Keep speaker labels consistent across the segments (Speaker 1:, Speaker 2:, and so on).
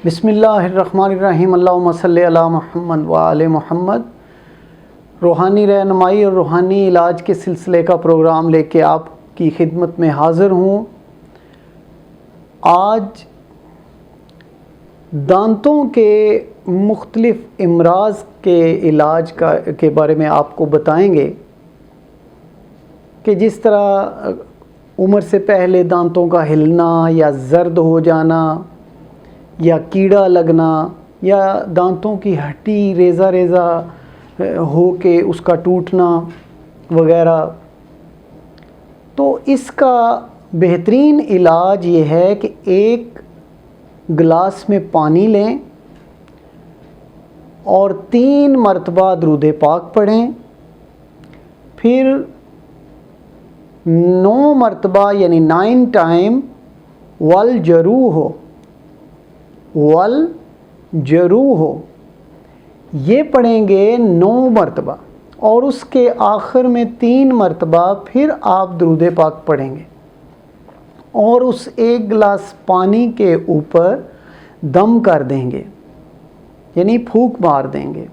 Speaker 1: بسم اللہ الرحمن الرحیم، اللہم صلی علی محمد و آل محمد۔ روحانی رہنمائی اور روحانی علاج کے سلسلے کا پروگرام لے کے آپ کی خدمت میں حاضر ہوں۔ آج دانتوں کے مختلف امراض کے علاج کے بارے میں آپ کو بتائیں گے کہ جس طرح عمر سے پہلے دانتوں کا ہلنا یا زرد ہو جانا یا کیڑا لگنا یا دانتوں کی ہڈی ریزہ ریزہ ہو کے اس کا ٹوٹنا وغیرہ، تو اس کا بہترین علاج یہ ہے کہ ایک گلاس میں پانی لیں اور 3 مرتبہ درود پاک پڑھیں، پھر 9 مرتبہ یعنی 9 ٹائم والجروح یہ پڑھیں گے 9 مرتبہ، اور اس کے آخر میں 3 مرتبہ پھر آپ درود پاک پڑھیں گے اور اس ایک گلاس پانی کے اوپر دم کر دیں گے، یعنی پھونک مار دیں گے۔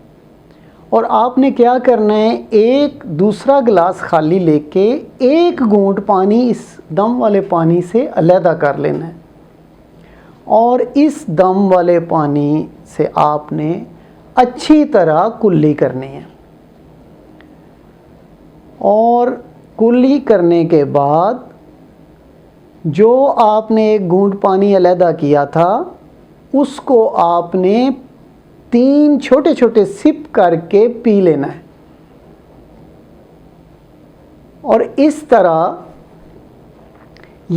Speaker 1: اور آپ نے کیا کرنا ہے، ایک دوسرا گلاس خالی لے کے ایک گھونٹ پانی اس دم والے پانی سے علیحدہ کر لینا ہے، اور اس دم والے پانی سے آپ نے اچھی طرح کلی کرنی ہے، اور کلی کرنے کے بعد جو آپ نے ایک گھونٹ پانی علیحدہ کیا تھا اس کو آپ نے 3 چھوٹے چھوٹے سپ کر کے پی لینا ہے، اور اس طرح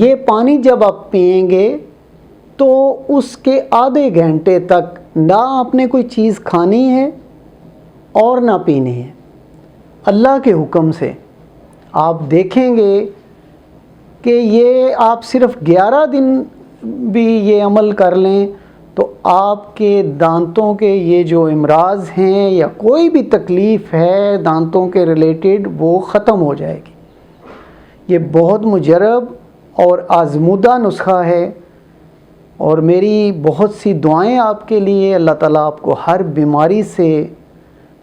Speaker 1: یہ پانی جب آپ پئیں گے تو اس کے آدھے گھنٹے تک نہ آپ نے کوئی چیز کھانی ہے اور نہ پینی ہے۔ اللہ کے حکم سے آپ دیکھیں گے کہ یہ آپ صرف 11 دن بھی یہ عمل کر لیں تو آپ کے دانتوں کے یہ جو امراض ہیں یا کوئی بھی تکلیف ہے دانتوں کے ریلیٹڈ وہ ختم ہو جائے گی۔ یہ بہت مجرب اور آزمودہ نسخہ ہے، اور میری بہت سی دعائیں آپ کے لیے، اللہ تعالیٰ آپ کو ہر بیماری سے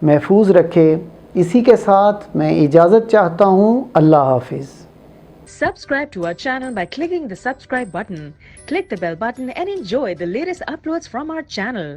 Speaker 1: محفوظ رکھے۔ اسی کے ساتھ میں اجازت چاہتا ہوں، اللہ حافظ۔
Speaker 2: Subscribe to our channel by clicking the subscribe button. Click the bell button and enjoy the latest uploads from our channel.